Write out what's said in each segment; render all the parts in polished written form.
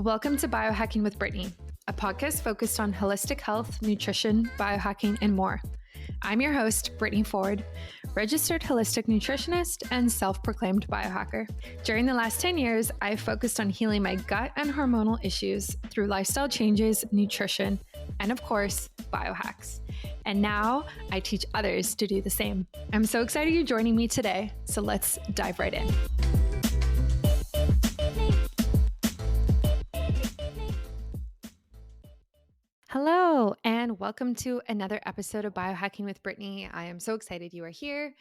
Welcome to Biohacking with Brittany, a podcast focused on holistic health, nutrition, biohacking, and more. I'm your host, Brittany Ford, registered holistic nutritionist and self-proclaimed biohacker. During the last 10 years, I've focused on healing my gut and hormonal issues through lifestyle changes, nutrition, and of course, biohacks. And now I teach others to do the same. I'm so excited you're joining me today, so let's dive right in. Hello, and welcome to another episode of Biohacking with Brittany. I am so excited you are here.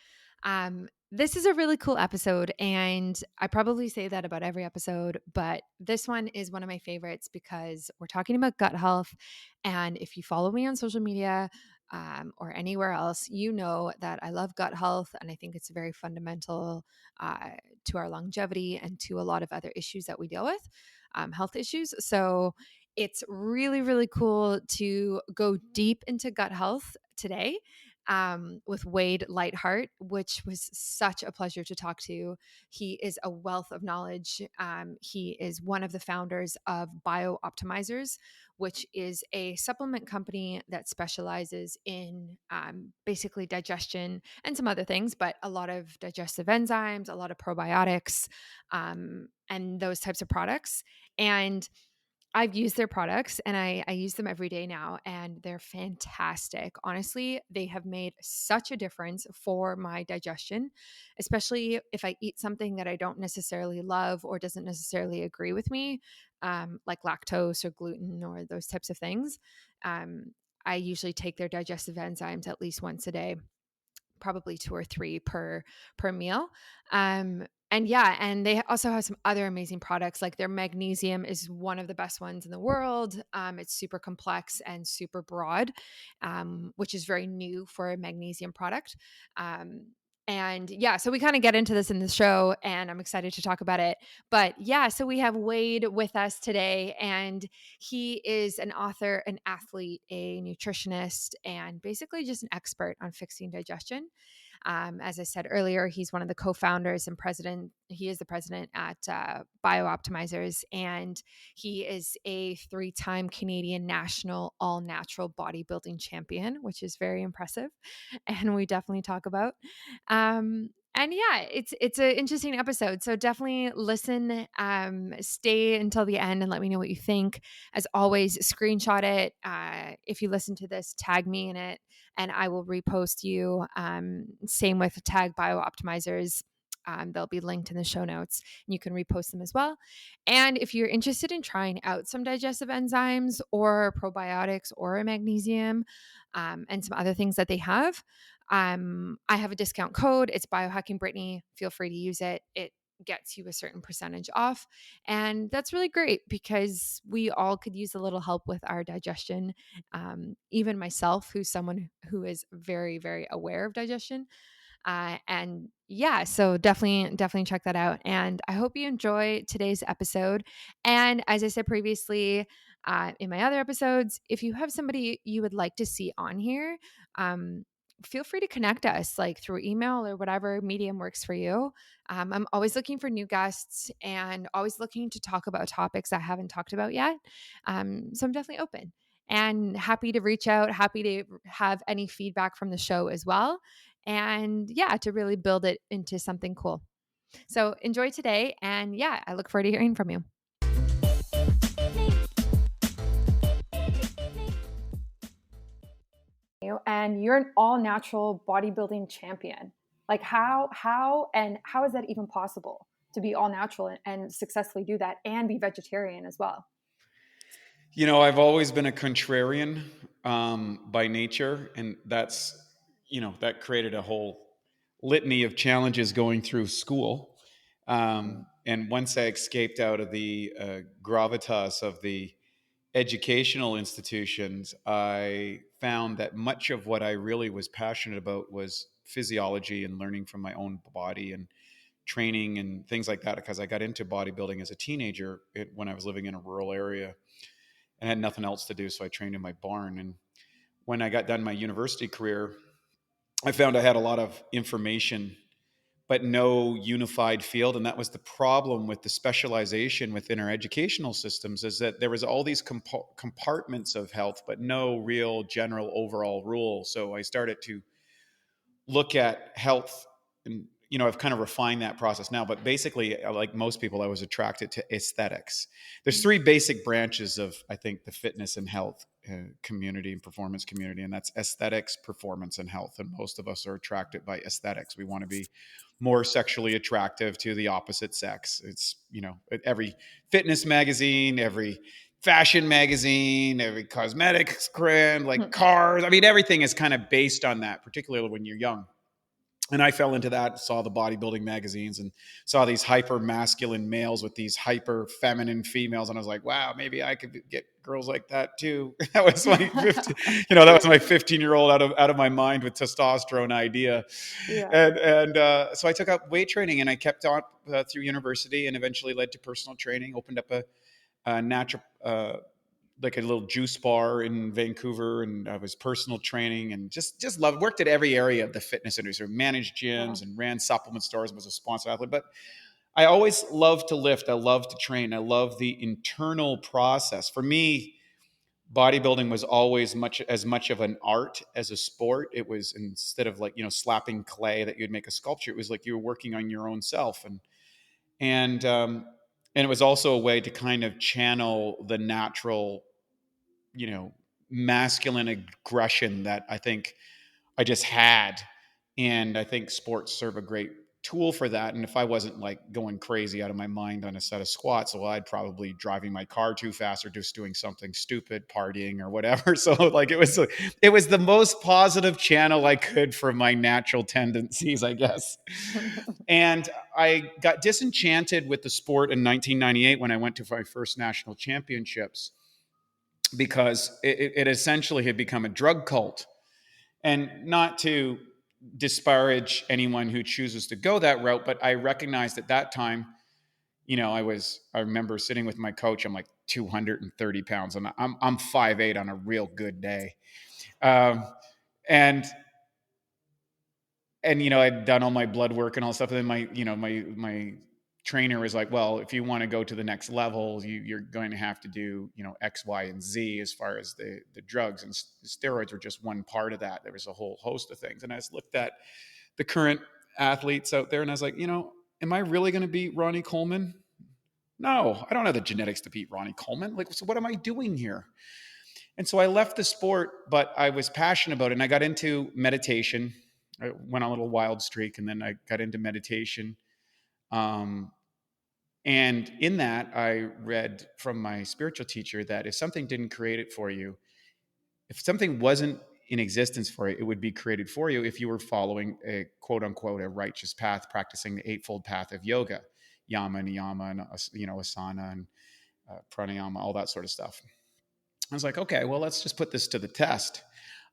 This is a really cool episode, and I probably say that about every episode, but this one is one of my favorites because we're talking about gut health. And if you follow me on social media or anywhere else, you know that I love gut health, and I think it's very fundamental to our longevity and to a lot of other issues that we deal with, health issues. So it's really, really cool to go deep into gut health today with Wade Lightheart, which was such a pleasure to talk to. He is a wealth of knowledge. He is one of the founders of BiOptimizers, which is a supplement company that specializes in basically digestion and some other things, but a lot of digestive enzymes, a lot of probiotics, and those types of products. And I've used their products and I use them every day now, and they're fantastic. Honestly, they have made such a difference for my digestion, especially if I eat something that I don't necessarily love or doesn't necessarily agree with me, like lactose or gluten or those types of things. I usually take their digestive enzymes at least once a day, probably 2 or 3 per meal. And they also have some other amazing products, like their magnesium is one of the best ones in the world. It's super complex and super broad, which is very new for a magnesium product. So we kind of get into this in the show, and I'm excited to talk about it. But yeah, so we have Wade with us today, and he is an author, an athlete, a nutritionist, and basically just an expert on fixing digestion. As I said earlier, he's one of the co-founders and president. He is the president at BiOptimizers, and he is a 3-time Canadian national All Natural Bodybuilding Champion, which is very impressive, and we definitely talk about. It's an interesting episode. So definitely listen, stay until the end and let me know what you think. As always, screenshot it. If you listen to this, tag me in it and I will repost you. Same with tag BiOptimizers. They'll be linked in the show notes and you can repost them as well. And if you're interested in trying out some digestive enzymes or probiotics or a magnesium and some other things that they have, I have a discount code. It's Biohacking Brittany. Feel free to use it. It gets you a certain percentage off. And that's really great because we all could use a little help with our digestion. Even myself, who's someone who is very, very aware of digestion. So definitely check that out. And I hope you enjoy today's episode. And as I said previously, in my other episodes, if you have somebody you would like to see on here, feel free to connect us like through email or whatever medium works for you. I'm always looking for new guests and always looking to talk about topics I haven't talked about yet. So I'm definitely open and happy to reach out, happy to have any feedback from the show as well. And to really build it into something cool. So enjoy today. And I look forward to hearing from you. And you're an all natural bodybuilding champion. Like how is that even possible to be all natural and successfully do that and be vegetarian as well? You know, I've always been a contrarian by nature, and that created a whole litany of challenges going through school. And once I escaped out of the gravitas of the educational institutions, I found that much of what I really was passionate about was physiology and learning from my own body and training and things like that, because I got into bodybuilding as a teenager when I was living in a rural area and had nothing else to do. So I trained in my barn. And when I got done my university career, I found I had a lot of information but no unified field. And that was the problem with the specialization within our educational systems, is that there was all these compartments of health, but no real general overall rule. So I started to look at health, and I've kind of refined that process now, but basically, like most people, I was attracted to aesthetics. There's three basic branches of, I think, the fitness and health community and performance community, and that's aesthetics, performance, and health. And most of us are attracted by aesthetics. We want to be more sexually attractive to the opposite sex. It's, every fitness magazine, every fashion magazine, every cosmetics brand, like cars. I mean, everything is kind of based on that, particularly when you're young. And I fell into that, saw the bodybuilding magazines and saw these hyper masculine males with these hyper feminine females. And I was like, wow, maybe I could get girls like that too. That was my 15, that was my 15-year-old out of my mind with testosterone idea. Yeah. And so I took up weight training, and I kept on through university, and eventually led to personal training, opened up a natural, like a little juice bar in Vancouver, and I was personal training, and just loved, worked at every area of the fitness industry, managed gyms Wow. and ran supplement stores, and was a sponsor athlete. But I always loved to lift. I loved to train. I love the internal process. For me, bodybuilding was always as much of an art as a sport. It was, instead of like, slapping clay that you'd make a sculpture, it was like you were working on your own self. And it was also a way to kind of channel the natural, you know, masculine aggression that I think I just had. And I think sports serve a great tool for that. And if I wasn't like going crazy out of my mind on a set of squats, well, I'd probably driving my car too fast or just doing something stupid, partying or whatever. So like it was the most positive channel I could for my natural tendencies, I guess. And I got disenchanted with the sport in 1998 when I went to my first national championships, because it essentially had become a drug cult. And not to disparage anyone who chooses to go that route, but I recognized at that time, I remember sitting with my coach. I'm like 230 pounds, and I'm 5'8" on a real good day. Um, and I'd done all my blood work and all stuff. And then my trainer was like, well, if you want to go to the next level, you're going to have to do, X, Y, and Z as far as the drugs, and steroids were just one part of that. There was a whole host of things. And I just looked at the current athletes out there, and I was like, am I really going to beat Ronnie Coleman? No, I don't have the genetics to beat Ronnie Coleman. Like, so what am I doing here? And so I left the sport, but I was passionate about it. And I got into meditation. I went on a little wild streak, and then I got into meditation. Um, and in that, I read from my spiritual teacher that if something didn't create it for you, if something wasn't in existence for you, it would be created for you if you were following a quote unquote a righteous path, practicing the eightfold path of yoga, yama, niyama, and asana, and pranayama, all that sort of stuff. I was like, okay, well, let's just put this to the test.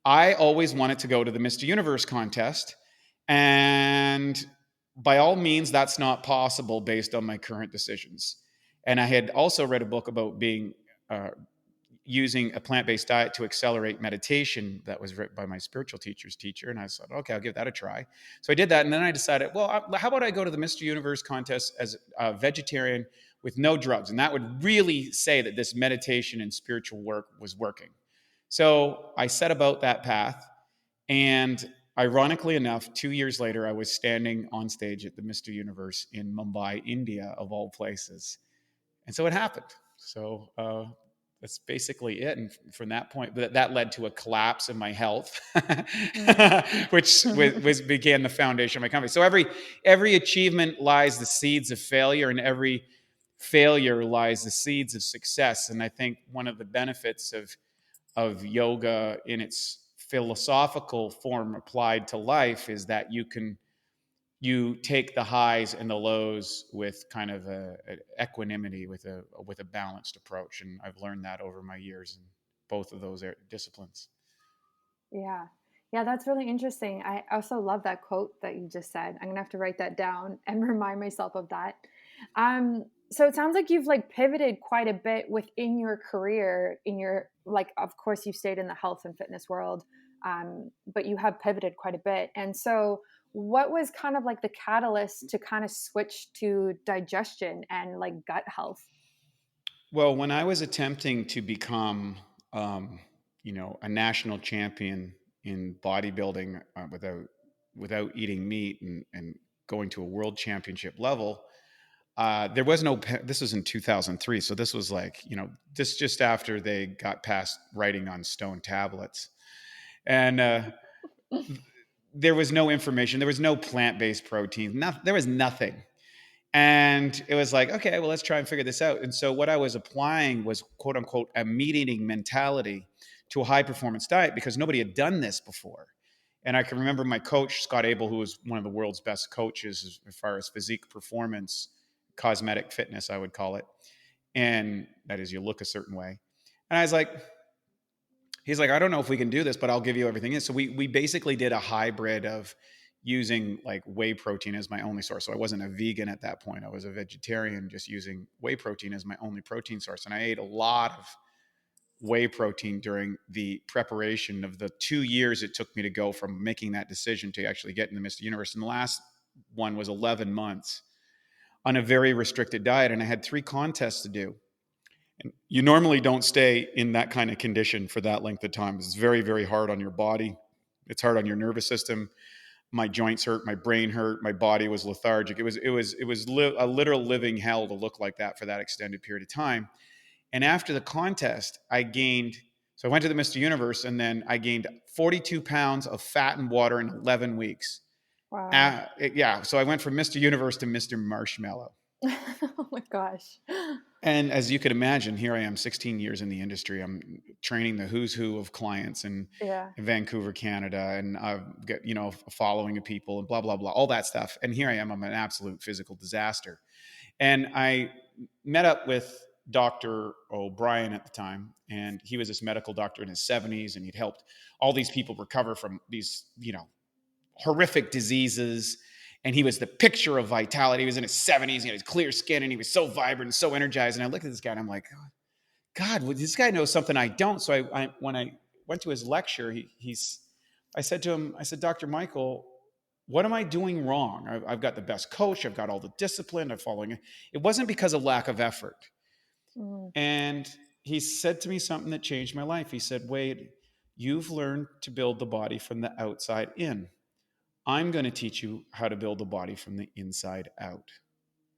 I always wanted to go to the Mr. Universe contest. And by all means, that's not possible based on my current decisions. And I had also read a book about uh, using a plant-based diet to accelerate meditation that was written by my spiritual teacher's teacher. And I said, okay, I'll give that a try. So I did that. And then I decided, well, how about I go to the Mr. Universe contest as a vegetarian with no drugs? And that would really say that this meditation and spiritual work was working. So I set about that path. And ironically enough, 2 years later, I was standing on stage at the Mr. Universe in Mumbai, India, of all places. And so it happened. So that's basically it. And from that point, that led to a collapse in my health, which began the foundation of my company. So every achievement lies the seeds of failure, and every failure lies the seeds of success. And I think one of the benefits of yoga in its philosophical form applied to life is that you take the highs and the lows with kind of a equanimity, with a balanced approach. And I've learned that over my years in both of those disciplines. Yeah. Yeah, that's really interesting. I also love that quote that you just said. I'm gonna have to write that down and remind myself of that. So it sounds like you've like pivoted quite a bit within your career, in your like, of course, you stayed in the health and fitness world, but you have pivoted quite a bit. And so, what was kind of like the catalyst to kind of switch to digestion and like gut health? Well, when I was attempting to become, a national champion in bodybuilding without eating meat and going to a world championship level, there was no. This was in 2003, so this was like this just after they got past writing on stone tablets, and there was no information. There was no plant-based protein. There was nothing. And it was like, okay, well, let's try and figure this out. And so what I was applying was quote unquote a meat eating mentality to a high performance diet because nobody had done this before. And I can remember my coach, Scott Abel, who was one of the world's best coaches as far as physique performance, cosmetic fitness, I would call it. And that is, you look a certain way. And I was like, he's like, I don't know if we can do this, but I'll give you everything. So we basically did a hybrid of using like whey protein as my only source. So I wasn't a vegan at that point. I was a vegetarian, just using whey protein as my only protein source. And I ate a lot of whey protein during the preparation of the 2 years it took me to go from making that decision to actually getting the Mr. Universe. And the last one was 11 months on a very restricted diet. And I had 3 contests to do. And you normally don't stay in that kind of condition for that length of time. It's very, very hard on your body. It's hard on your nervous system. My joints hurt, my brain hurt, my body was lethargic. It was a literal living hell to look like that for that extended period of time. And after the contest, I gained. So I went to the Mr. Universe, and then I gained 42 pounds of fat and water in 11 weeks. Wow. Yeah, so I went from Mr. Universe to Mr. Marshmallow. Oh my gosh. And as you could imagine, here I am 16 years in the industry. I'm training the who's who of clients Yeah. in Vancouver, Canada, and I've got, a following of people and blah, blah, blah, all that stuff. And here I am, I'm an absolute physical disaster. And I met up with Dr. O'Brien at the time, and he was this medical doctor in his 70s, and he'd helped all these people recover from these, horrific diseases. And he was the picture of vitality. He was in his 70s. He had his clear skin, and he was so vibrant and so energized. And I looked at this guy, and I'm like, God, well, this guy knows something I don't. So when I went to his lecture, I said to him, I said, Dr. Michael, what am I doing wrong? I've got the best coach. I've got all the discipline. I'm following it. It wasn't because of lack of effort. Mm. And he said to me something that changed my life. He said, Wade, you've learned to build the body from the outside in. I'm going to teach you how to build the body from the inside out.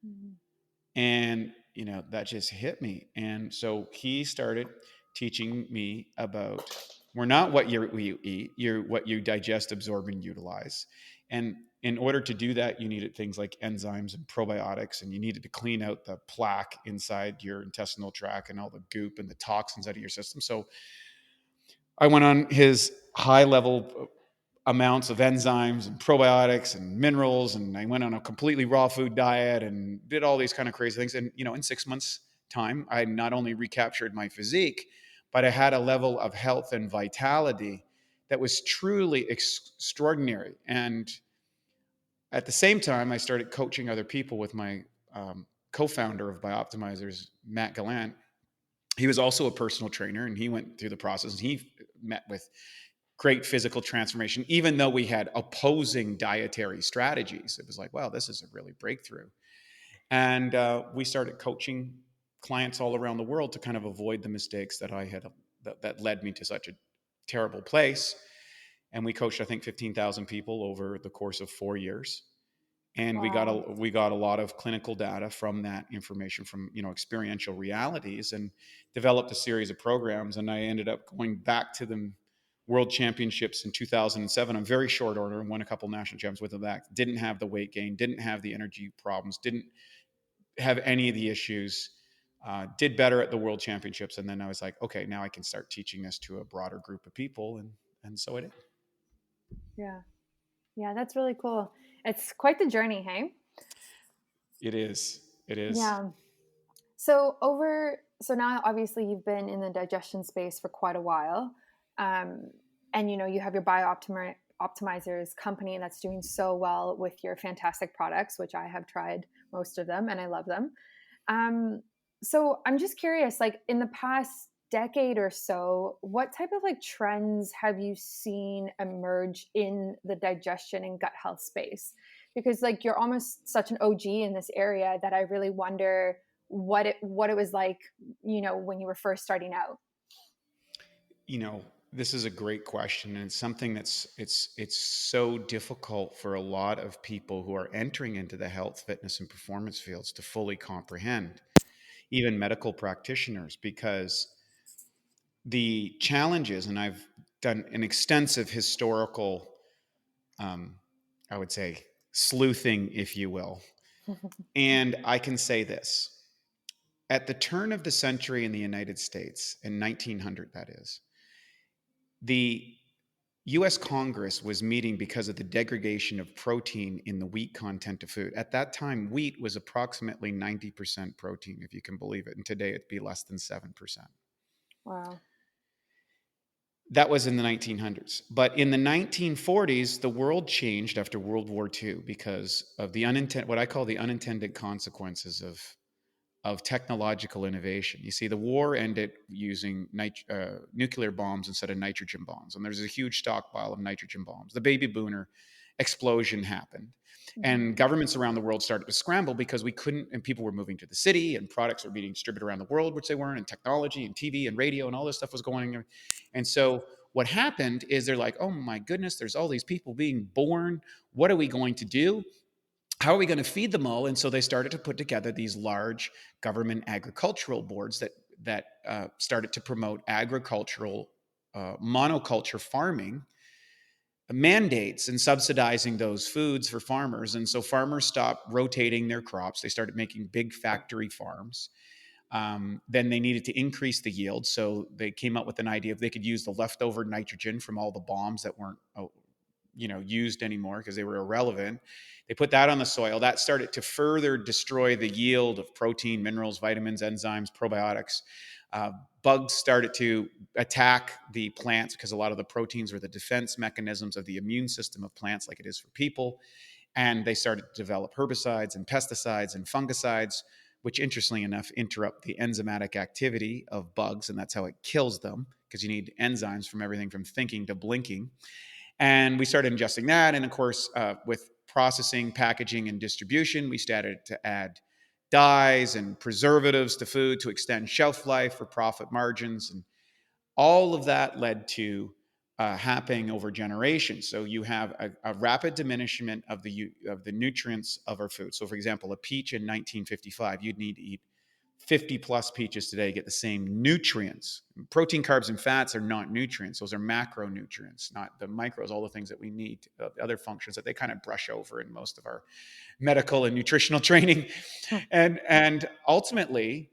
Mm. And, that just hit me. And so he started teaching me about we're not what you eat, you're what you digest, absorb, and utilize. And in order to do that, you needed things like enzymes and probiotics, and you needed to clean out the plaque inside your intestinal tract and all the goop and the toxins out of your system. So I went on his high level amounts of enzymes and probiotics and minerals, and I went on a completely raw food diet and did all these kind of crazy things. And in 6 months time, I not only recaptured my physique, but I had a level of health and vitality that was truly extraordinary. And at the same time, I started coaching other people with my co-founder of BiOptimizers, Matt Gallant. He was also a personal trainer, and he went through the process, and he met with great physical transformation, even though we had opposing dietary strategies. It was like, wow, this is a really breakthrough. And we started coaching clients all around the world to kind of avoid the mistakes that I had that led me to such a terrible place. And we coached, I think, 15,000 people over the course of 4 years. And Wow. we got a lot of clinical data from that information, from experiential realities, and developed a series of programs. And I ended up going back to the world championships in 2007 on very short order, and won a couple national champs with that. Didn't have the weight gain, didn't have the energy problems, didn't have any of the issues. Did better at the world championships, and then I was like, okay, now I can start teaching this to a broader group of people, and so I did. Yeah. Yeah, that's really cool. It's quite the journey, hey? It is. It is. Yeah. So now obviously you've been in the digestion space for quite a while. Um, and you have your optimizers company that's doing so well with your fantastic products, which I have tried most of them and I love them. Um, so I'm just curious, like in the past decade or so, what type of like trends have you seen emerge in the digestion and gut health space? Because like you're almost such an OG in this area that I really wonder what it was like, when you were first starting out. You know, this is a great question, and it's something it's so difficult for a lot of people who are entering into the health, fitness, and performance fields to fully comprehend, even medical practitioners, because the challenges, and I've done an extensive historical, um, I would say, sleuthing, if you will, and I can say this. At the turn of the century in the United States, in 1900, that is, the US Congress was meeting because of the degradation of protein in the wheat content of food. At that time, wheat was approximately 90% protein, if you can believe it. And today it'd be less than 7%. Wow. That was in the 1900s. But in the 1940s, the world changed after World War II because of the unintended, what I call the unintended consequences of technological innovation. You see, the war ended using nuclear bombs instead of nitrogen bombs, and there's a huge stockpile of nitrogen bombs. The baby boomer explosion happened, Mhm. and governments around the world started to scramble because we couldn't, and people were moving to the city, and products were being distributed around the world, which they weren't, and technology and TV and radio and all this stuff was going on. And so what happened is they're like, oh my goodness, there's all these people being born. What are we going to do? How are we going to feed them all? And so they started to put together these large government agricultural boards that started to promote agricultural monoculture farming mandates and subsidizing those foods for farmers. And so farmers stopped rotating their crops. They started making big factory farms. Then they needed to increase the yield. So they came up with an idea of they could use the leftover nitrogen from all the bombs that weren't used anymore because they were irrelevant. They put that on the soil. That started to further destroy the yield of protein, minerals, vitamins, enzymes, probiotics. Uh, Bugs started to attack the plants because a lot of the proteins were the defense mechanisms of the immune system of plants, like it is for people. And they started to develop herbicides and pesticides and fungicides, which interestingly enough interrupt the enzymatic activity of bugs. And that's how it kills them, because you need enzymes from everything from thinking to blinking. And we started ingesting that. And of course, with processing, packaging, and distribution, we started to add dyes and preservatives to food to extend shelf life for profit margins. And all of that led to happening over generations. So you have a rapid diminishment of the nutrients of our food. So, for example, a peach in 1955, you'd need to eat 50 plus peaches today to get the same nutrients. Protein, carbs, and fats are not nutrients. Those are macronutrients, not the micros, all the things that we need, other functions that they kind of brush over in most of our medical and nutritional training. And ultimately,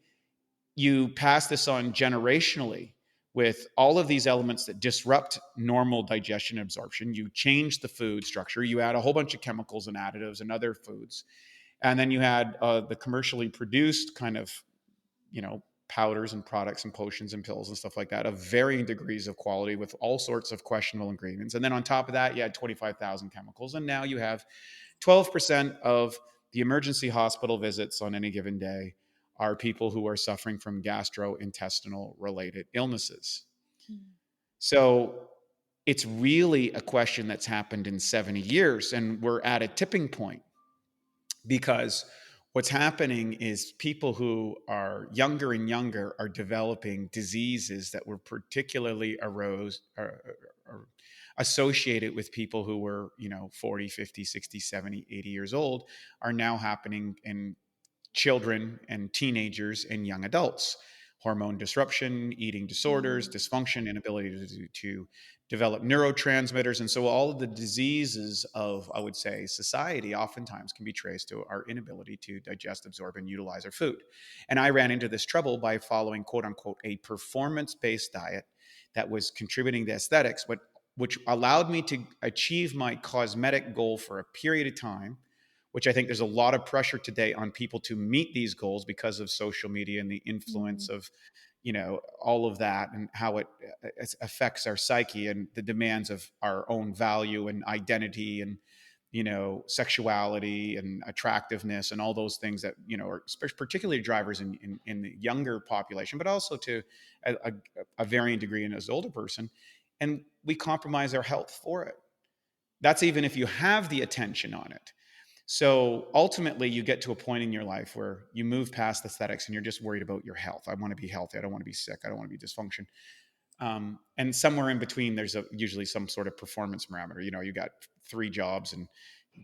you pass this on generationally with all of these elements that disrupt normal digestion and absorption. You change the food structure, you add a whole bunch of chemicals and additives and other foods. And then you had the commercially produced kind of, powders and products and potions and pills and stuff like that of varying degrees of quality with all sorts of questionable ingredients. And then on top of that, you had 25,000 chemicals. And now you have 12% of the emergency hospital visits on any given day are people who are suffering from gastrointestinal related illnesses. So it's really a question that's happened in 70 years. And we're at a tipping point because what's happening is people who are younger and younger are developing diseases that were particularly or associated with people who were 40, 50, 60, 70, 80 years old are now happening in children and teenagers and young adults. Hormone disruption, eating disorders, Mm. dysfunction, inability to develop neurotransmitters. And so all of the diseases of, I would say, society oftentimes can be traced to our inability to digest, absorb, and utilize our food. And I ran into this trouble by following, quote unquote, a performance-based diet that was contributing to aesthetics, but which allowed me to achieve my cosmetic goal for a period of time, which I think there's a lot of pressure today on people to meet these goals because of social media and the influence Mm. of, all of that and how it affects our psyche and the demands of our own value and identity and sexuality and attractiveness and all those things that, are particularly drivers in the younger population, but also to a varying degree in as older person. And we compromise our health for it. That's even if you have the attention on it. So ultimately, you get to a point in your life where you move past aesthetics and you're just worried about your health. I want to be healthy. I don't want to be sick. I don't want to be dysfunction. And somewhere in between, there's usually some sort of performance parameter. You got 3 jobs and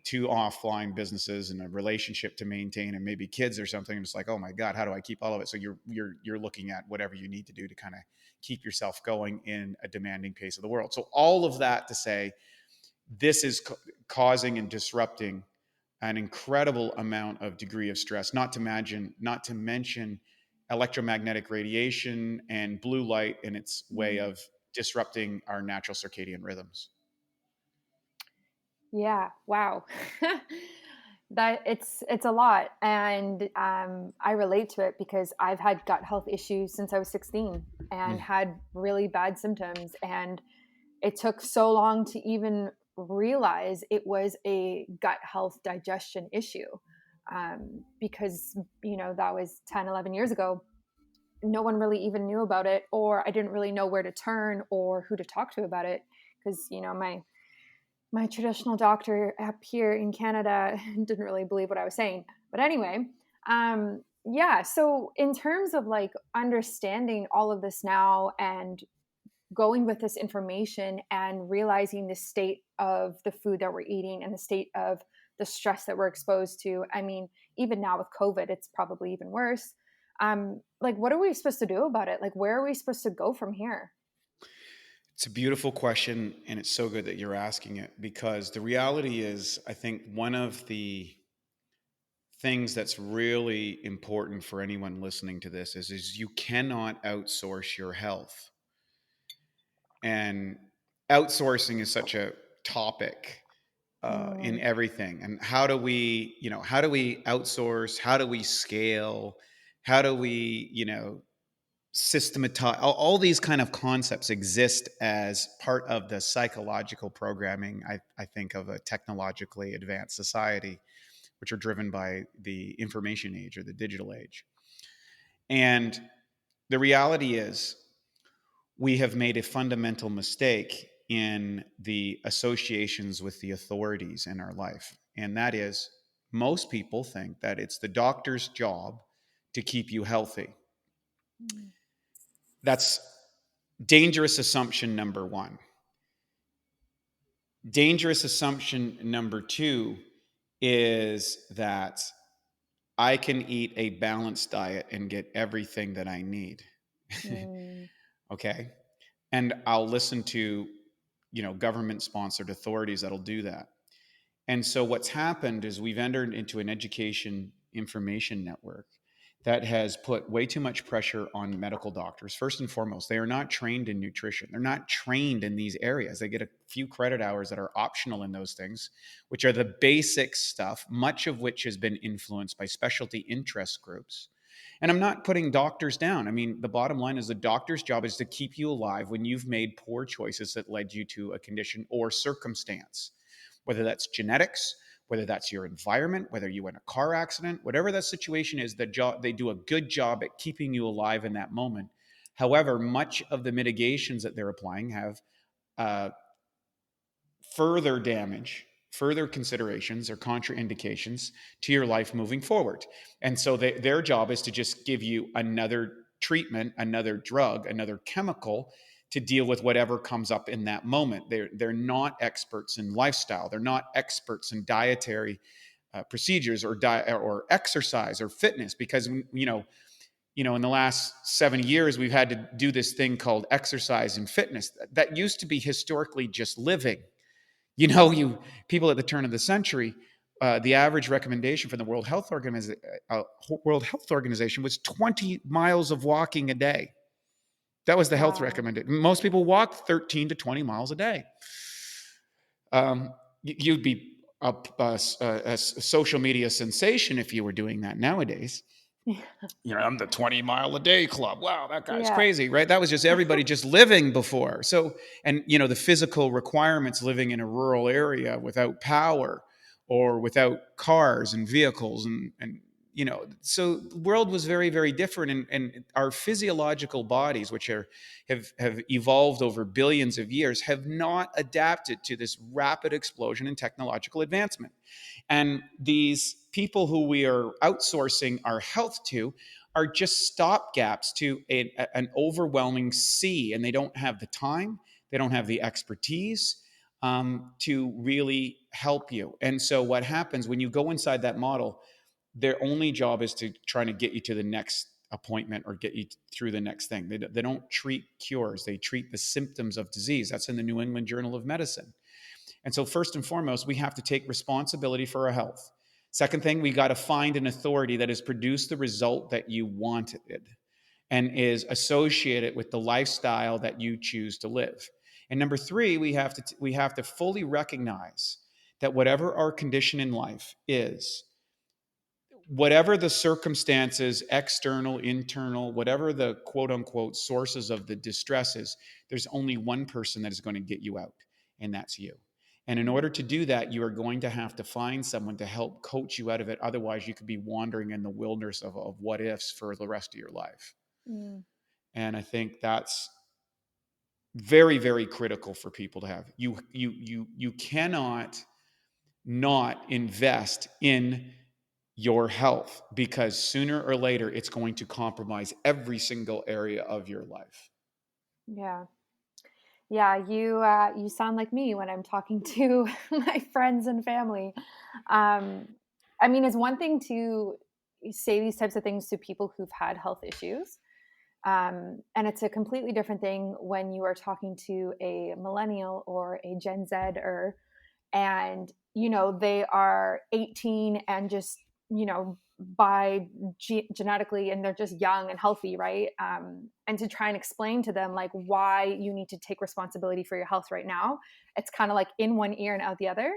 2 offline businesses and a relationship to maintain and maybe kids or something. And it's like, oh my God, how do I keep all of it? So you're looking at whatever you need to do to kind of keep yourself going in a demanding pace of the world. So all of that to say, this is causing and disrupting an incredible amount of degree of stress, not to mention electromagnetic radiation and blue light in its way of disrupting our natural circadian rhythms. Yeah. Wow. That it's a lot, and I relate to it because I've had gut health issues since I was 16 and had really bad symptoms, and it took so long to even realize it was a gut health digestion issue, because that was 10, 11 years ago. No one really even knew about it, or I didn't really know where to turn or who to talk to about it, because my traditional doctor up here in Canada didn't really believe what I was saying. But anyway, yeah. So in terms of like understanding all of this now and going with this information and realizing the state of the food that we're eating and the state of the stress that we're exposed to. I mean, even now with COVID, it's probably even worse. Like, what are we supposed to do about it? Like, where are we supposed to go from here? It's a beautiful question, and it's so good that you're asking it, because the reality is, I think one of the things that's really important for anyone listening to this is you cannot outsource your health. And outsourcing is such a topic in everything. And how do we outsource? How do we scale? How do we, systematize? All these kind of concepts exist as part of the psychological programming, I think, of a technologically advanced society, which are driven by the information age or the digital age. And the reality is, we have made a fundamental mistake in the associations with the authorities in our life. And that is, most people think that it's the doctor's job to keep you healthy. That's dangerous assumption number 1. Dangerous assumption number 2 is that I can eat a balanced diet and get everything that I need. Okay. And I'll listen to, government sponsored authorities that'll do that. And so what's happened is we've entered into an education information network that has put way too much pressure on medical doctors. First and foremost, they are not trained in nutrition. They're not trained in these areas. They get a few credit hours that are optional in those things, which are the basic stuff, much of which has been influenced by specialty interest groups. And I'm not putting doctors down. I mean, the bottom line is the doctor's job is to keep you alive when you've made poor choices that led you to a condition or circumstance, whether that's genetics, whether that's your environment, whether you were in a car accident, whatever that situation is, they do a good job at keeping you alive in that moment. However, much of the mitigations that they're applying have further damage, further considerations or contraindications to your life moving forward. And so their job is to just give you another treatment, another drug, another chemical to deal with whatever comes up in that moment. They're not experts in lifestyle. They're not experts in dietary procedures or exercise or fitness, because in the last 70 years, we've had to do this thing called exercise and fitness. That used to be historically just living. People at the turn of the century, the average recommendation from the World Health Organization was 20 miles of walking a day. That was the health recommendation. Most people walk 13 to 20 miles a day. You'd be a social media sensation if you were doing that nowadays. I'm the 20-mile a day club. Wow, that guy's crazy, right? That was just everybody just living before. So, and the physical requirements living in a rural area without power, or without cars and vehicles and so the world was very, very different, and our physiological bodies, which have evolved over billions of years, have not adapted to this rapid explosion in technological advancement. And these people who we are outsourcing our health to are just stopgaps to an overwhelming sea, and they don't have the time, they don't have the expertise to really help you. And so, what happens when you go inside that model? Their only job is to try to get you to the next appointment or get you through the next thing. They don't treat cures, they treat the symptoms of disease. That's in the New England Journal of Medicine. And so, first and foremost, we have to take responsibility for our health. Second thing, we got to find an authority that has produced the result that you wanted and is associated with the lifestyle that you choose to live. And number three, we have to fully recognize that whatever our condition in life is, whatever the circumstances, external, internal, whatever the quote unquote sources of the distress is, there's only one person that is going to get you out, and that's you. And in order to do that, you are going to have to find someone to help coach you out of it. Otherwise, you could be wandering in the wilderness of what ifs for the rest of your life. Mm. And I think that's very, very critical for people to have. You cannot not invest in your health, because sooner or later it's going to compromise every single area of your life. Yeah. Yeah, you sound like me when I'm talking to my friends and family. Um, I mean, it's one thing to say these types of things to people who've had health issues. And it's a completely different thing when you are talking to a millennial or a Gen Zer, and they are 18 and just by genetically, and they're just young and healthy, right? And to try and explain to them like why you need to take responsibility for your health right now, it's kind of like in one ear and out the other.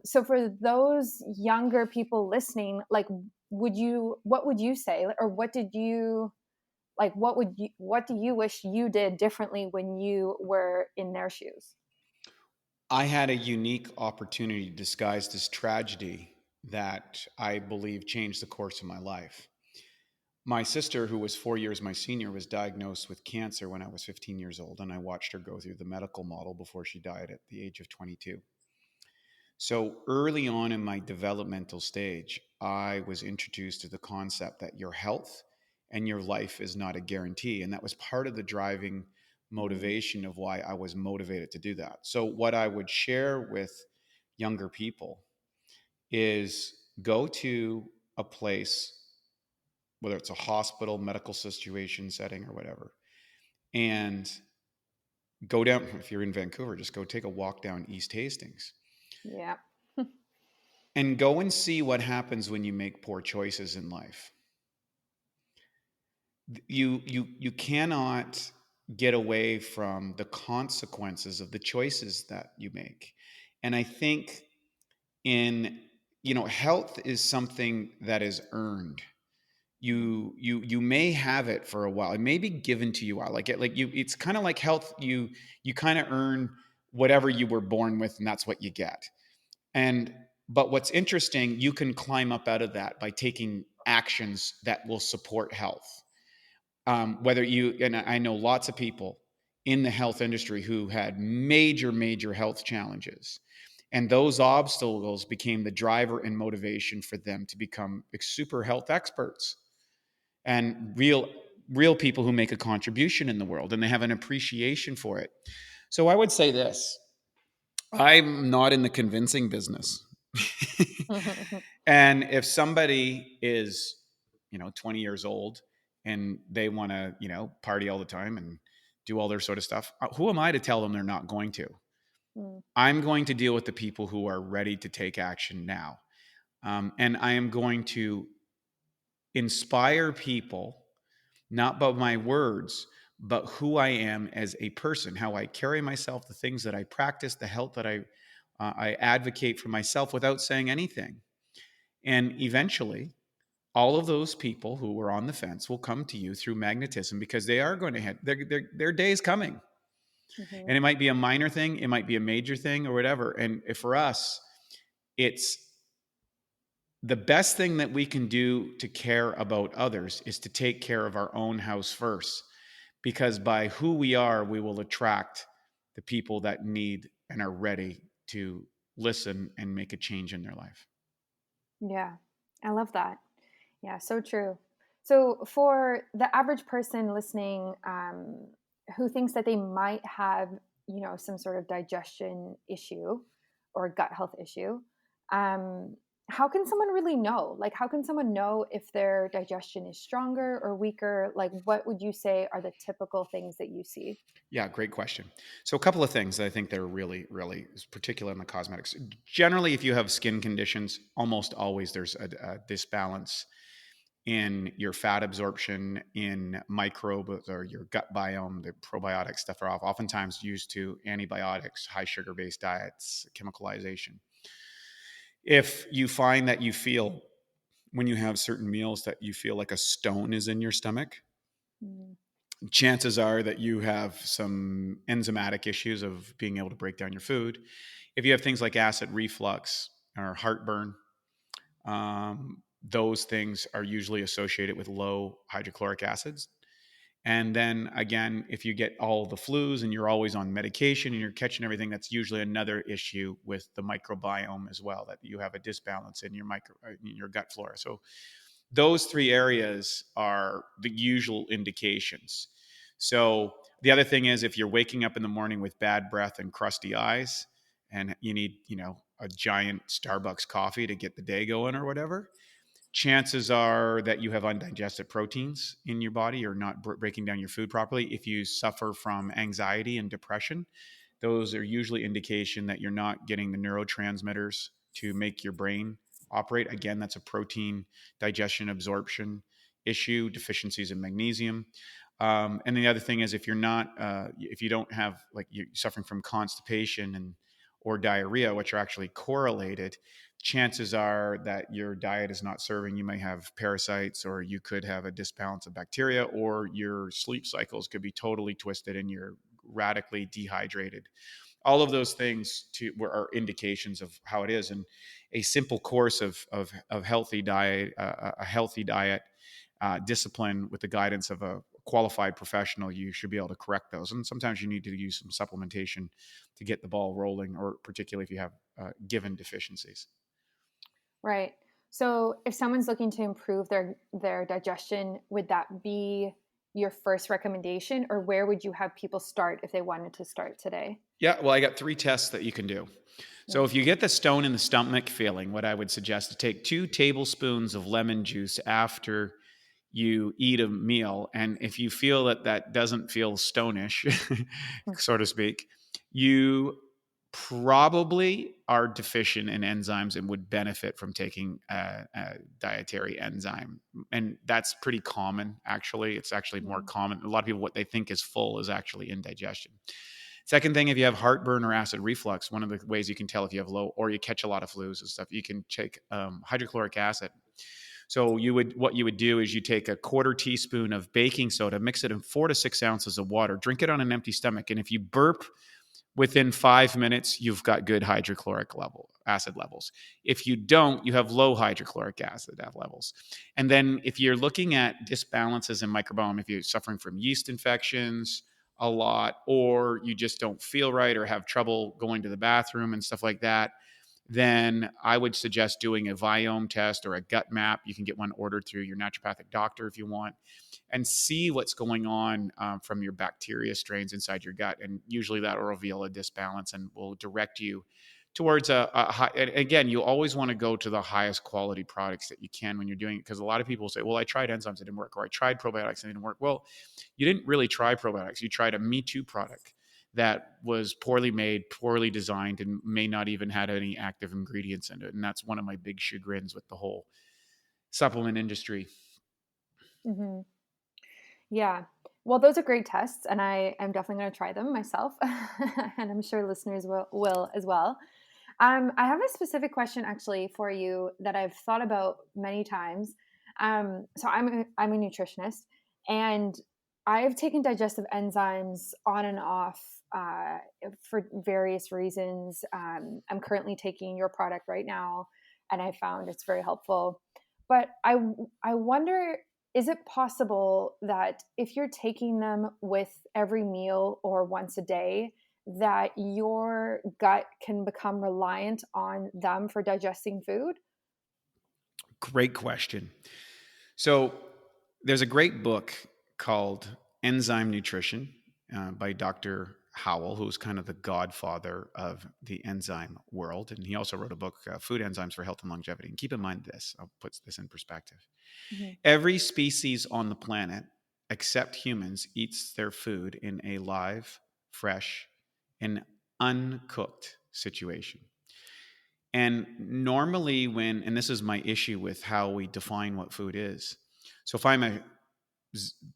So for those younger people listening, like, what would you say, or what do you wish you did differently when you were in their shoes? I had a unique opportunity disguised as tragedy that I believe changed the course of my life. My sister, who was 4 years my senior, was diagnosed with cancer when I was 15 years old, and I watched her go through the medical model before she died at the age of 22. So early on in my developmental stage, I was introduced to the concept that your health and your life is not a guarantee. And that was part of the driving Mm, motivation of why I was motivated to do that. So, what I would share with younger people is go to a place, whether it's a hospital, medical situation setting, or whatever, and go down. If you're in Vancouver, just go take a walk down East Hastings yeah. and go and see what happens when you make poor choices in life. You cannot get away from the consequences of the choices that you make. And I think in health is something that is earned. You may have it for a while. It may be given to you. It's kind of like health. You kind of earn whatever you were born with, and that's what you get. And but what's interesting, you can climb up out of that by taking actions that will support health. Whether you and I know lots of people in the health industry who had major, major health challenges. And those obstacles became the driver and motivation for them to become super health experts and real people who make a contribution in the world, and they have an appreciation for it. So I would say this: I'm not in the convincing business. And if somebody is, 20 years old and they want to, party all the time and do all their sort of stuff, who am I to tell them they're not going to? Mm, I'm going to deal with the people who are ready to take action now. And I am going to inspire people, not by my words, but who I am as a person, how I carry myself, the things that I practice, the health that I advocate for myself without saying anything. And eventually, all of those people who were on the fence will come to you through magnetism, because they are going to hit their day is coming. mhm, And it might be a minor thing, it might be a major thing, or whatever. And for us, It's the best thing that we can do to care about others is to take care of our own house first, because by who we are, we will attract the people that need and are ready to listen and make a change in their life. Yeah, I love that. Yeah, so true. So, for the average person listening, who thinks that they might have, some sort of digestion issue or gut health issue, um, how can someone really know? Like, how can someone know if their digestion is stronger or weaker? Like, what would you say are the typical things that you see? Yeah, great question. So, a couple of things that I think they're really, really particular in the cosmetics. Generally, if you have skin conditions, almost always there's a disbalance in your fat absorption, in microbes or your gut biome. The probiotic stuff are oftentimes used to antibiotics, high sugar based diets, chemicalization. If you find that you feel when you have certain meals that you feel like a stone is in your stomach, Mm, chances are that you have some enzymatic issues of being able to break down your food. If you have things like acid reflux or heartburn, those things are usually associated with low hydrochloric acids. And then again, if you get all the flus and you're always on medication and you're catching everything, that's usually another issue with the microbiome as well, that you have a disbalance in in your gut flora. So those three areas are the usual indications. So the other thing is if you're waking up in the morning with bad breath and crusty eyes and you need, a giant Starbucks coffee to get the day going or whatever, chances are that you have undigested proteins in your body or not breaking down your food properly. If you suffer from anxiety and depression, those are usually indication that you're not getting the neurotransmitters to make your brain operate. Again, that's a protein digestion absorption issue, deficiencies in magnesium. And the other thing is if you don't have, like, you're suffering from constipation and or diarrhea, which are actually correlated, chances are that your diet is not serving. You may have parasites, or you could have a disbalance of bacteria, or your sleep cycles could be totally twisted and you're radically dehydrated. All of those things are indications of how it is. And a simple course of healthy diet, a healthy diet, discipline with the guidance of a qualified professional, you should be able to correct those. And sometimes you need to use some supplementation to get the ball rolling, or particularly if you have given deficiencies. right. So, if someone's looking to improve their digestion, would that be your first recommendation, or where would you have people start if they wanted to start today? Yeah, well, I got three tests that you can do. So Mm, if you get the stone in the stomach feeling, what I would suggest to take 2 tablespoons of lemon juice after you eat a meal. And if you feel that that doesn't feel stonish, mm, so to speak, you probably are deficient in enzymes and would benefit from taking a dietary enzyme. And that's pretty common, actually. It's actually more mm. common. A lot of people, what they think is full is actually indigestion. Second thing, if you have heartburn or acid reflux, one of the ways you can tell if you have low or you catch a lot of flus and stuff, you can take hydrochloric acid. So what you would do is you take a quarter teaspoon of baking soda, mix it in 4 to 6 ounces of water, drink it on an empty stomach, and if you burp within 5 minutes, you've got good hydrochloric acid levels. If you don't, you have low hydrochloric acid levels. And then if you're looking at disbalances in microbiome, if you're suffering from yeast infections a lot, or you just don't feel right or have trouble going to the bathroom and stuff like that, then I would suggest doing a Viome test or a gut map. You can get one ordered through your naturopathic doctor if you want, and see what's going on from your bacteria strains inside your gut. And usually that will reveal a disbalance and will direct you towards a high. And again, you always want to go to the highest quality products that you can when you're doing it, because a lot of people say, well, I tried enzymes, it didn't work, or I tried probiotics, and it didn't work. Well, you didn't really try probiotics. You tried a Me Too product that was poorly made, poorly designed, and may not even had any active ingredients in it. And that's one of my big chagrins with the whole supplement industry. Mm-hmm. Yeah. Well, those are great tests, and I am definitely going to try them myself, and I'm sure listeners will as well. I have a specific question actually for you that I've thought about many times. So I'm a nutritionist, and I've taken digestive enzymes on and off for various reasons. I'm currently taking your product right now, and I found it's very helpful. But I wonder, is it possible that if you're taking them with every meal or once a day, that your gut can become reliant on them for digesting food? Great question. So there's a great book called Enzyme Nutrition by Dr. Howell, who's kind of the godfather of the enzyme world. And he also wrote a book, Food Enzymes for Health and Longevity. And keep in mind this, I'll put this in perspective. Mhm. Every species on the planet, except humans, eats their food in a live, fresh, and uncooked situation. And normally, and this is my issue with how we define what food is. So if I'm a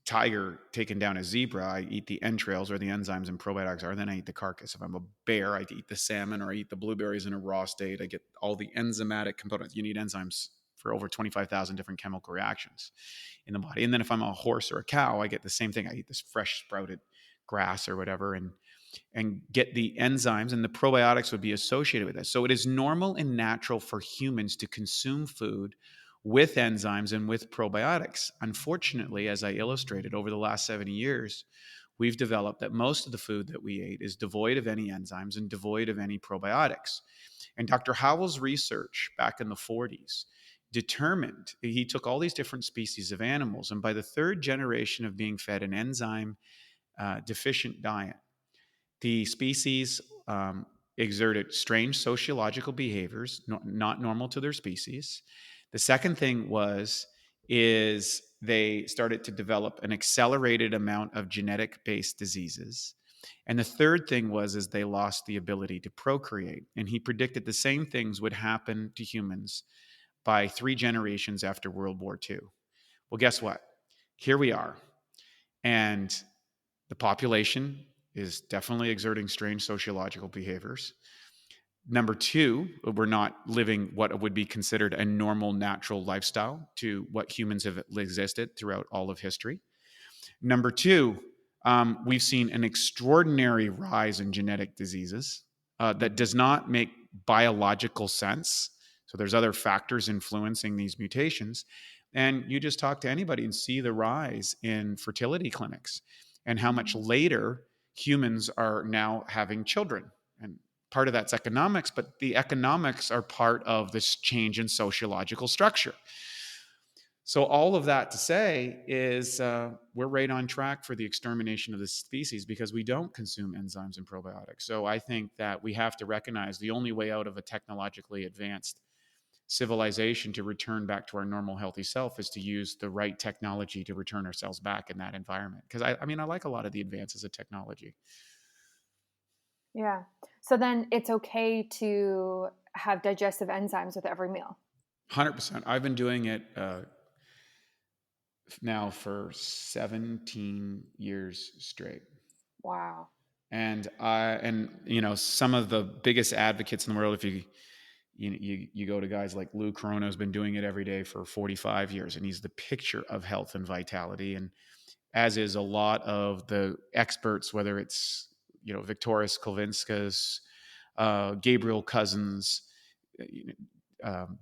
tiger taking down a zebra, I eat the entrails or the enzymes and probiotics are, then I eat the carcass. If I'm a bear, I eat the salmon or I eat the blueberries in a raw state. I get all the enzymatic components. You need enzymes for over 25,000 different chemical reactions in the body. And then if I'm a horse or a cow, I get the same thing. I eat this fresh sprouted grass or whatever and get the enzymes, and the probiotics would be associated with this. So it is normal and natural for humans to consume food with enzymes and with probiotics. Unfortunately, as I illustrated over the last 70 years, we've developed that most of the food that we ate is devoid of any enzymes and devoid of any probiotics. And Dr. Howell's research back in the 40s determined, he took all these different species of animals, and by the third generation of being fed an enzyme deficient diet, the species exerted strange sociological behaviors, not normal to their species. The second thing is they started to develop an accelerated amount of genetic-based diseases. And the third thing is they lost the ability to procreate. And he predicted the same things would happen to humans by 3 generations after World War II. Well, guess what? Here we are. And the population is definitely exerting strange sociological behaviors. Number two, we're not living what would be considered a normal, natural lifestyle to what humans have existed throughout all of history. Number two, we've seen an extraordinary rise in genetic diseases that Mhm. does not make biological sense. So there's other factors influencing these mutations. And you just talk to anybody and see the rise in fertility clinics and how much Mhm. later humans are now having children. And part of that's economics, but the economics are part of this change in sociological structure. So all of that to say is we're right on track for the extermination of this species because we don't consume enzymes and probiotics. So I think that we have to recognize the only way out of a technologically advanced civilization to return back to our normal healthy self is to use the right technology to return ourselves back in that environment. Because I mean, I like a lot of the advances of technology. Yeah. So then it's okay to have digestive enzymes with every meal. 100%. I've been doing it now for 17 years straight. Wow. And you know, some of the biggest advocates in the world, if you go to guys like Lou Corona, has been doing it every day for 45 years, and he's the picture of health and vitality. And as is a lot of the experts, whether it's Victoris Kulvinskas, Gabriel Cousins,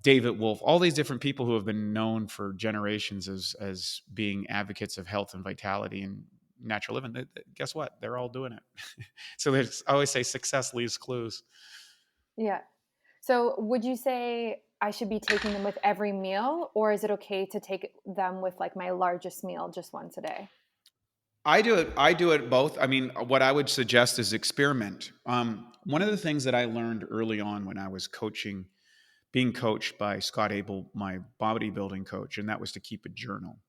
David Wolf, all these different people who have been known for generations as being advocates of health and vitality and natural living. Guess what? They're all doing it. So I always say success leaves clues. Yeah. So would you say I should be taking them with every meal, or is it okay to take them with like my largest meal just once a day? I do it. I do it both. I mean, what I would suggest is experiment. One of the Mhm. things that I learned early on when I was being coached by Scott Abel, my bodybuilding coach, and that was to keep a journal.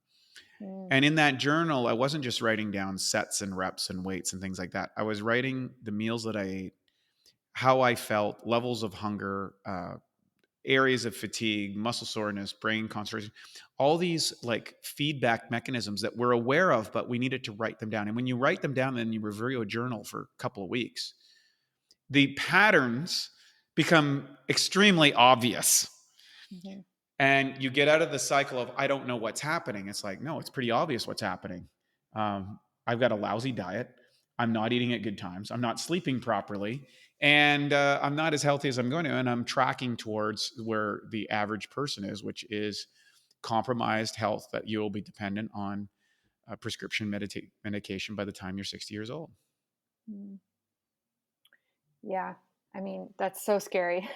Mm. And in that journal, I wasn't just writing down sets and reps and weights and things like that. I was writing the meals that I ate, how I felt, levels of hunger, areas of fatigue, muscle soreness, brain concentration, all these like feedback mechanisms that we're aware of, but we needed to write them down. And when you write them down, then you review a journal for a couple of weeks, the patterns become extremely obvious. Mhm. And you get out of the cycle of, I don't know what's happening. It's like, no, it's pretty obvious what's happening. I've got a lousy diet. I'm not eating at good times. I'm not sleeping properly. And I'm not as healthy as I'm going to. And I'm tracking towards where the average person is, which is compromised health that you will be dependent on prescription medication by the time you're 60 years old. Mm. Yeah. I mean, that's so scary.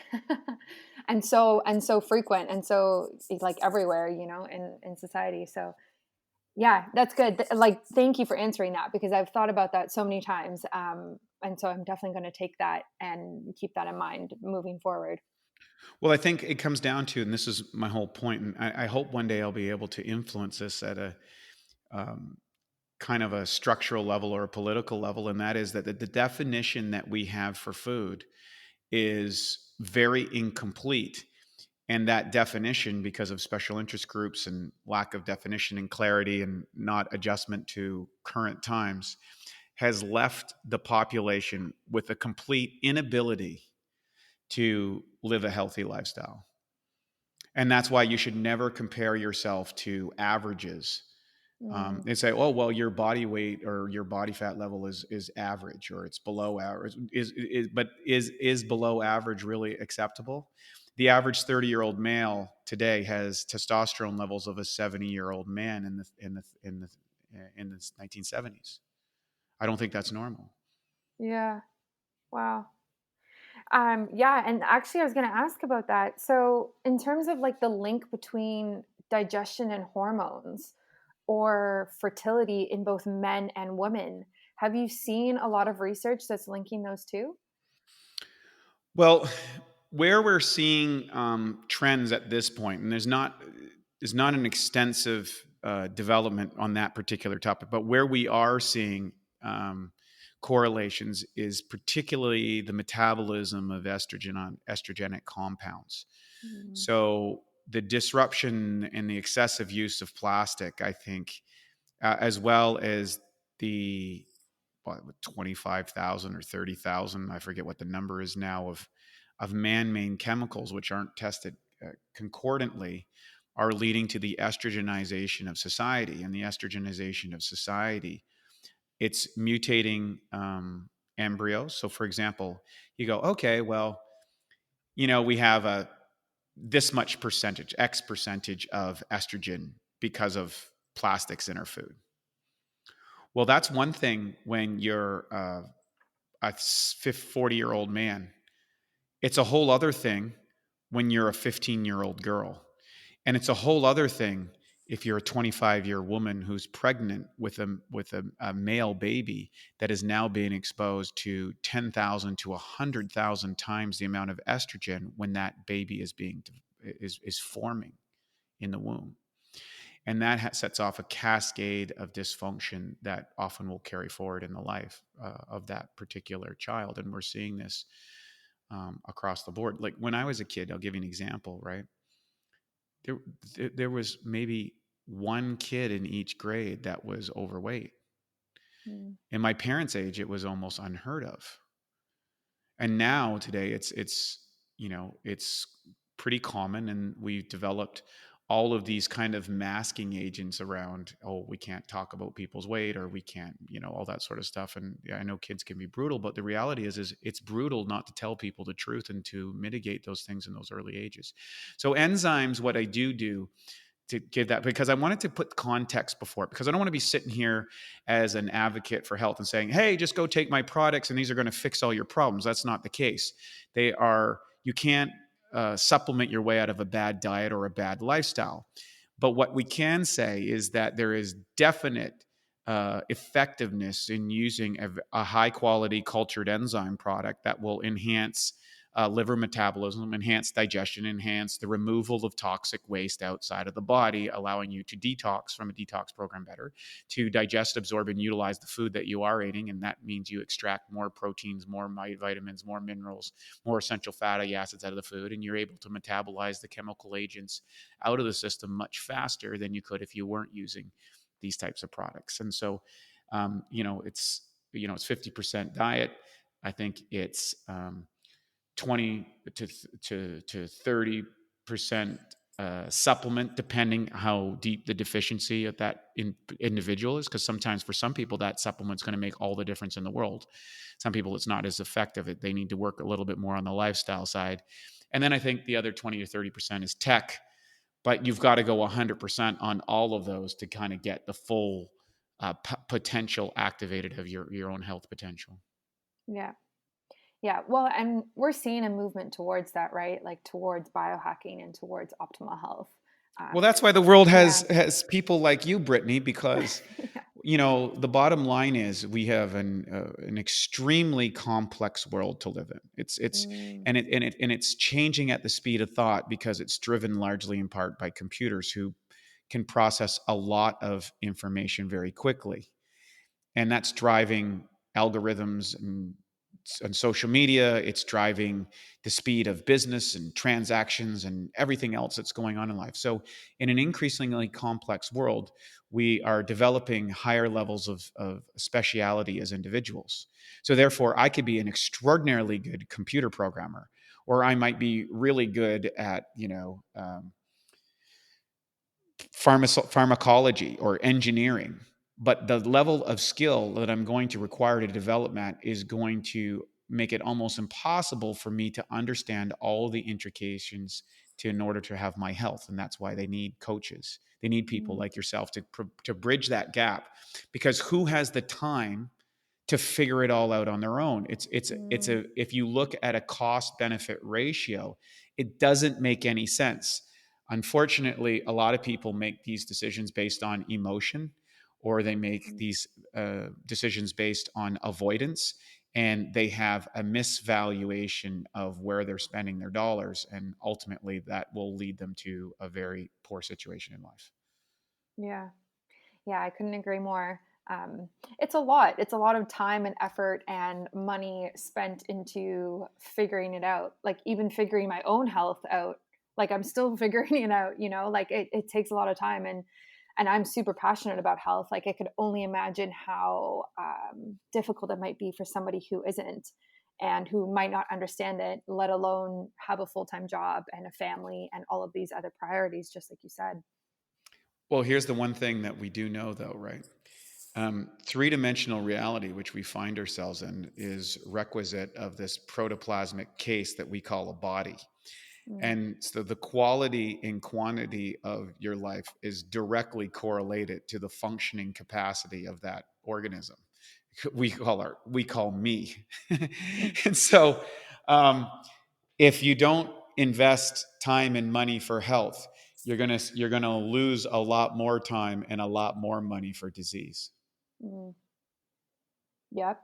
And so frequent and so like everywhere, in society. So yeah, that's good. Like, thank you for answering that because I've thought about that so many times. And so I'm definitely going to take that and keep that in mind moving forward. Well, I think it comes down to, and this is my whole point, and I hope one day I'll be able to influence this at a um, kind of a structural level or a political level, and that is that the definition that we have for food is very incomplete. And that definition, because of special interest groups and lack of definition and clarity and not adjustment to current times, has left the population with a complete inability to live a healthy lifestyle. And that's why you should never compare yourself to averages Mm, and say, "Oh, well, your body weight or your body fat level is average or it's below average." Is below average really acceptable? The average 30-year-old male today has testosterone levels of a 70-year-old man in the 1970s. I don't think that's normal. yeah. Wow. Yeah, and actually I was going to ask about that. So, in terms of like the link between digestion and hormones or fertility in both men and women, have you seen a lot of research that's linking those two? Well, where we're seeing trends at this point, and there's not an extensive development on that particular topic, but where we are seeing correlations is particularly the metabolism of estrogen on estrogenic compounds. Mm, So the disruption and the excessive use of plastic, I think, as well as the 25,000 or 30,000, I forget what the number is now, of man-made chemicals which aren't tested concordantly, are leading to the estrogenization of society. And the estrogenization of society, it's mutating embryos. So, for example, you go, okay, well, we have a this much percentage, X percentage of estrogen because of plastics in our food. Well, that's one thing when you're a 40-year-old man. It's a whole other thing when you're a 15-year-old girl. And it's a whole other thing if you're a 25-year woman who's pregnant with a male baby that is now being exposed to 10,000 to 100,000 times the amount of estrogen when that baby is forming in the womb. And that sets off a cascade of dysfunction that often will carry forward in the life of that particular child. And we're seeing this across the board. Like when I was a kid, I'll give you an example, right? There, there was maybe one kid in each grade that was overweight. mm, In my parents' age, it was almost unheard of. And now today it's pretty common, and we've developed all of these kind of masking agents around, oh, we can't talk about people's weight, or we can't, all that sort of stuff. And yeah, I know kids can be brutal, but the reality is it's brutal not to tell people the truth and to mitigate those things in those early ages. So enzymes, what I do to give that, because I wanted to put context before it, because I don't want to be sitting here as an advocate for health and saying, hey, just go take my products and these are going to fix all your problems. That's not the case. You can't supplement your way out of a bad diet or a bad lifestyle. But what we can say is that there is definite effectiveness in using a high quality cultured enzyme product that will enhance liver metabolism, enhance digestion, enhance the removal of toxic waste outside of the body, allowing you to detox from a detox program better, to digest, absorb, and utilize the food that you are eating. And that means you extract more proteins, more vitamins, more minerals, more essential fatty acids out of the food, and you're able to metabolize the chemical agents out of the system much faster than you could if you weren't using these types of products. And so, it's 50% diet. I think it's 20 to 30% supplement depending how deep the deficiency of that individual is, because sometimes for some people that supplement's going to make all the difference in the world. Some people it's not as effective. They need to work a little bit more on the lifestyle side. And then I think the other 20 to 30% is tech, but you've got to go 100% on all of those to kind of get the full potential activated of your own health potential. Yeah. Yeah. Well, and we're seeing a movement towards that, right? Like towards biohacking and towards optimal health. Well, Um, that's why the world yeah. has people like you, Brittany, because Yeah. the bottom line is we have an extremely complex world to live in. It's Mm, and it's changing at the speed of thought because it's driven largely in part by computers who can process a lot of information very quickly, and that's driving algorithms and social media. It's driving the speed of business and transactions and everything else that's going on in life. So in an increasingly complex world, we are developing higher levels of speciality as individuals. So therefore I could be an extraordinarily good computer programmer, or I might be really good at pharmacology or engineering, but the level of skill that I'm going to require to develop that is going to make it almost impossible for me to understand all the intricacies in order to have my health. And that's why they need coaches. They need people mm, like yourself to bridge that gap, because who has the time to figure it all out on their own? It's mm, a if you look at a cost benefit ratio, it doesn't make any sense. Unfortunately, a lot of people make these decisions based on emotion, or they make mm. these decisions based on avoidance, and they have a misvaluation of where they're spending their dollars, and ultimately that will lead them to a very poor situation in life. Yeah. Yeah, I couldn't agree more. It's a lot. It's a lot of time and effort and money spent into figuring it out. Like even figuring my own health out. Like I'm still figuring it out. Like it takes a lot of time, and I'm super passionate about health. Like I could only imagine how difficult it might be for somebody who isn't and who might not understand it, let alone have a full time job and a family and all of these other priorities, just like you said. Well, here's the one thing that we do know, though, right? Three-dimensional reality, which we find ourselves in, is requisite of this protoplasmic case that we call a body. Mm, And so the quality and quantity of your life is directly correlated to the functioning capacity of that organism. We call me. mm, And so um, if you don't invest time and money for health, you're gonna lose a lot more time and a lot more money for disease. mm. Yep.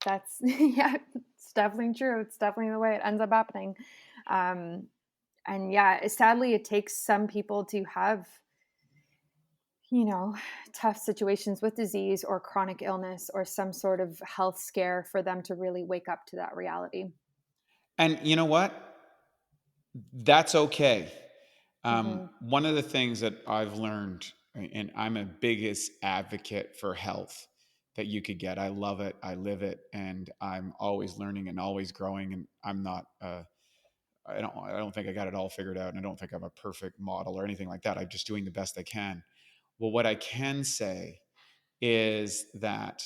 That's yeah, it's definitely true. It's definitely the way it ends up happening. Um, and yeah, sadly, it takes some people to have, you know, tough situations with disease or chronic illness or some sort of health scare for them to really wake up to that reality. And you know what? That's okay. Hmm. One of the things that I've learned, and I'm a biggest advocate for health that you could get. I love it. I live it, and I'm always learning and always growing. And I'm not. I don't think I got it all figured out, and I don't think I'm a perfect model or anything like that. I'm just doing the best I can. Well, what I can say is that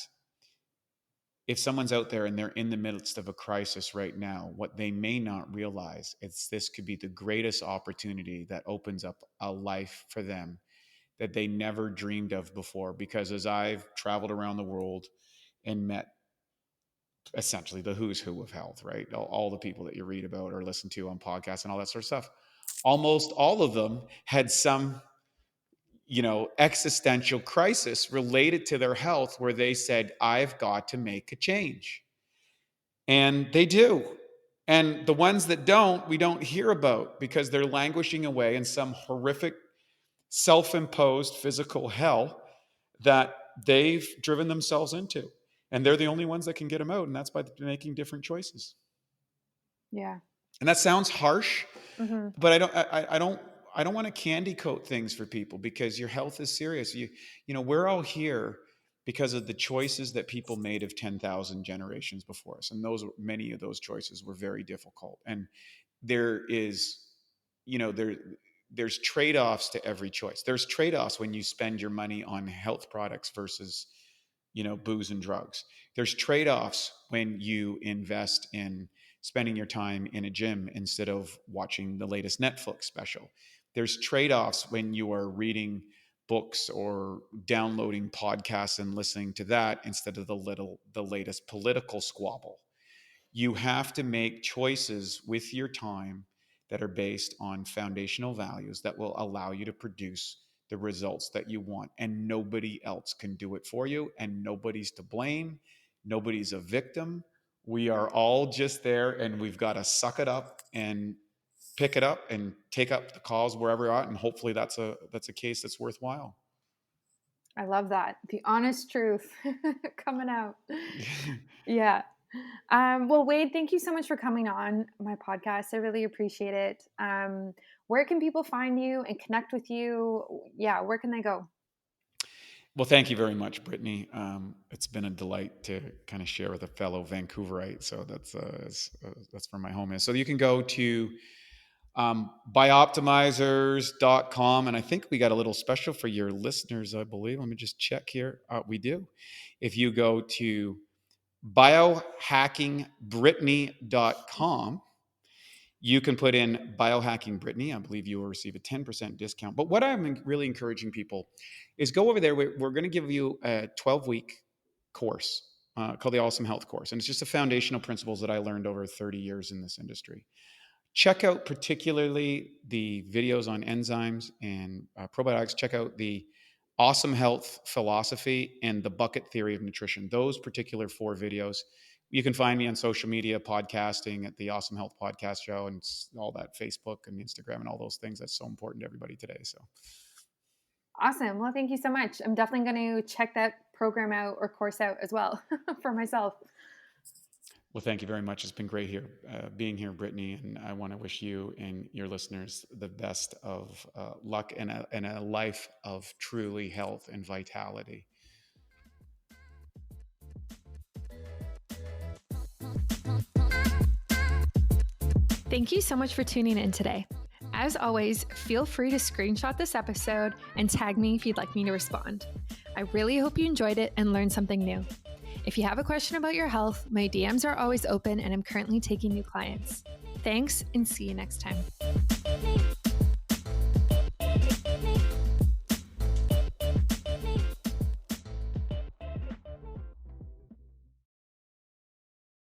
if someone's out there and they're in the midst of a crisis right now, what they may not realize is this could be the greatest opportunity that opens up a life for them that they never dreamed of before. Because as I've traveled around the world and met essentially the who's who of health, right? All the people that you read about or listen to on podcasts and all that sort of stuff, almost all of them had some existential crisis related to their health where they said, I've got to make a change. And they do. And the ones that don't, we don't hear about because they're languishing away in some horrific self imposed physical hell that they've driven themselves into. And they're the only ones that can get them out. And that's by making different choices. Yeah. And that sounds harsh, Hmm. but I don't want to candy coat things for people because your health is serious. We're all here because of the choices that people made of 10,000 generations before us, and many of those choices were very difficult. And there is, there. there's trade-offs to every choice. There's trade-offs when you spend your money on health products versus, booze and drugs. There's trade-offs when you invest in spending your time in a gym instead of watching the latest Netflix special. There's trade-offs when you are reading books or downloading podcasts and listening to that instead of the latest political squabble. You have to make choices with your time that are based on foundational values that will allow you to produce the results that you want. And nobody else can do it for you, and nobody's to blame. Nobody's a victim. We are all just there, and we've got to suck it up and pick it up and take up the cause wherever you're at. And hopefully that's a case that's worthwhile. I love that. The honest truth coming out. Yeah. Well, Wade, thank you so much for coming on my podcast. I really appreciate it. Where can people find you and connect with you? Yeah, where can they go? Well, thank you very much, Brittany. It's been a delight to kind of share with a fellow Vancouverite. So that's where my home is. So you can go to BiOptimizers.com. And I think we got a little special for your listeners, I believe. Let me just check here. We do. If you go to biohackingbrittany.com, you can put in Biohacking Brittany. I believe you will receive a 10% discount. But what I'm really encouraging people is go over there. We're going to give you a 12-week course called the Awesome Health Course. And it's just the foundational principles that I learned over 30 years in this industry. Check out particularly the videos on enzymes and probiotics. Check out the Awesome Health Philosophy and the Bucket Theory of Nutrition. Those particular 4 videos. You can find me on social media, podcasting at the Awesome Health Podcast Show, and all that, Facebook and Instagram and all those things. That's so important to everybody today. So Awesome. Well, thank you so much. I'm definitely going to check that program out or course out as well for myself. Well, thank you very much. It's been great being here, Brittany, and I want to wish you and your listeners the best of luck and a life of truly health and vitality. Thank you so much for tuning in today. As always, feel free to screenshot this episode and tag me if you'd like me to respond. I really hope you enjoyed it and learned something new. If you have a question about your health, my DMs are always open and I'm currently taking new clients. Thanks and see you next time.